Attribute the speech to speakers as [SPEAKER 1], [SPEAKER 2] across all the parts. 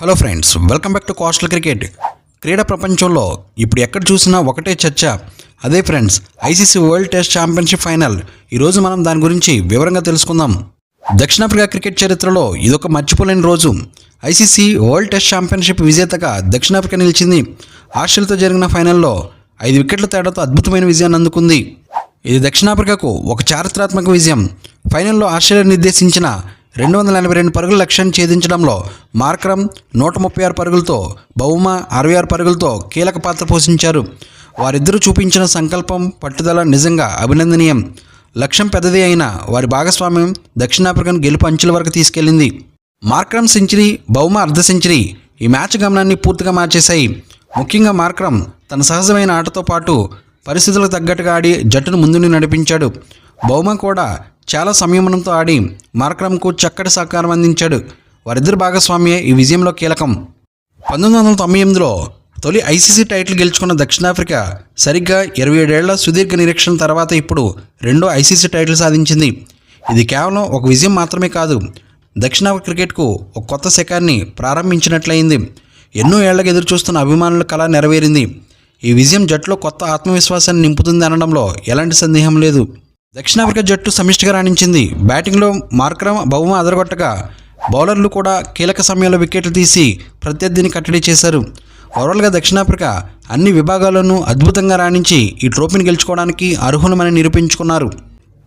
[SPEAKER 1] Hello friends, welcome back to coastal cricket. క్రీడా ప్రపంచంలో ఇప్పుడు ఎక్కడ చూసినా ఒకటే చర్చ. అదే friends, ICC world test championship final. ఈరోజు మనం దాని గురించి వివరంగా తెలుసుకుందాం. దక్షిణాఫ్రికా క్రికెట్ చరిత్రలో ఇదొక మర్చిపోలేని రోజు. ఐసీసీ వరల్డ్ టెస్ట్ ఛాంపియన్షిప్ విజేతగా దక్షిణాఫ్రికా నిలిచింది. ఆస్ట్రేలియాతో జరిగిన ఫైనల్లో 5 వికెట్ల తేడాతో అద్భుతమైన విజయాన్ని అందుకుంది. ఇది దక్షిణాఫ్రికాకు ఒక చారిత్రాత్మక విజయం. ఫైనల్లో ఆస్ట్రేలియా నిర్దేశించిన 282 పరుగుల లక్ష్యాన్ని ఛేదించడంలో మార్క్రమ్ 136 పరుగులతో, బౌమా 66 పరుగులతో కీలక పాత్ర పోషించారు. వారిద్దరూ చూపించిన సంకల్పం, పట్టుదల నిజంగా అభినందనీయం. లక్ష్యం పెద్దదే అయినా వారి భాగస్వామ్యం దక్షిణాఫ్రికాను గెలుపు అంచుల వరకు తీసుకెళ్లింది. మార్క్రమ్ సెంచరీ, బౌమా అర్ధ సెంచరీ ఈ మ్యాచ్ గమనాన్ని పూర్తిగా మార్చేశాయి. ముఖ్యంగా మార్క్రమ్ తన సహజమైన ఆటతో పాటు పరిస్థితులకు తగ్గట్టుగా ఆడి జట్టును ముందుని నడిపించాడు. బౌమా కూడా చాలా సంయమనంతో ఆడి మార్క్రమ్కు చక్కటి సహకారం అందించాడు. వారిద్దరి భాగస్వామ్యే ఈ విజయంలో కీలకం. 1998లో తొలి ఐసీసీ టైటిల్ గెలుచుకున్న దక్షిణాఫ్రికా సరిగ్గా 27 ఏళ్ల సుదీర్ఘ నిరీక్షణ తర్వాత ఇప్పుడు రెండో ఐసీసీ టైటిల్ సాధించింది. ఇది కేవలం ఒక విజయం మాత్రమే కాదు, దక్షిణాఫ్రికా క్రికెట్కు ఒక కొత్త శకాన్ని ప్రారంభించినట్లయింది. ఎన్నో ఏళ్లకు ఎదురుచూస్తున్న అభిమానుల కళ నెరవేరింది. ఈ విజయం జట్టులో కొత్త ఆత్మవిశ్వాసాన్ని నింపుతుంది అనడంలో ఎలాంటి సందేహం లేదు. దక్షిణాఫ్రికా జట్టు సమిష్టిగా రాణించింది. బ్యాటింగ్లో మార్క్రమ్, బౌమా అదరగొట్టగా బౌలర్లు కూడా కీలక సమయంలో వికెట్లు తీసి ప్రత్యర్థిని కట్టడి చేశారు. ఓవరాల్గా దక్షిణాఫ్రికా అన్ని విభాగాల్లోనూ అద్భుతంగా రాణించి ఈ ట్రోఫీని గెలుచుకోవడానికి అర్హులమని నిరూపించుకున్నారు.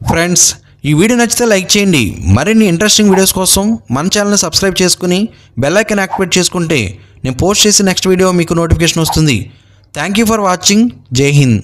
[SPEAKER 1] ఫ్రెండ్స్, ఈ వీడియో నచ్చితే లైక్ చేయండి. మరిన్ని ఇంట్రెస్టింగ్ వీడియోస్ కోసం మన ఛానల్ని సబ్స్క్రైబ్ చేసుకుని బెల్ ఐకాన్ యాక్టివేట్ చేసుకుంటే నేను పోస్ట్ చేసే నెక్స్ట్ వీడియో మీకు నోటిఫికేషన్ వస్తుంది. Thank you for watching. జై హింద్.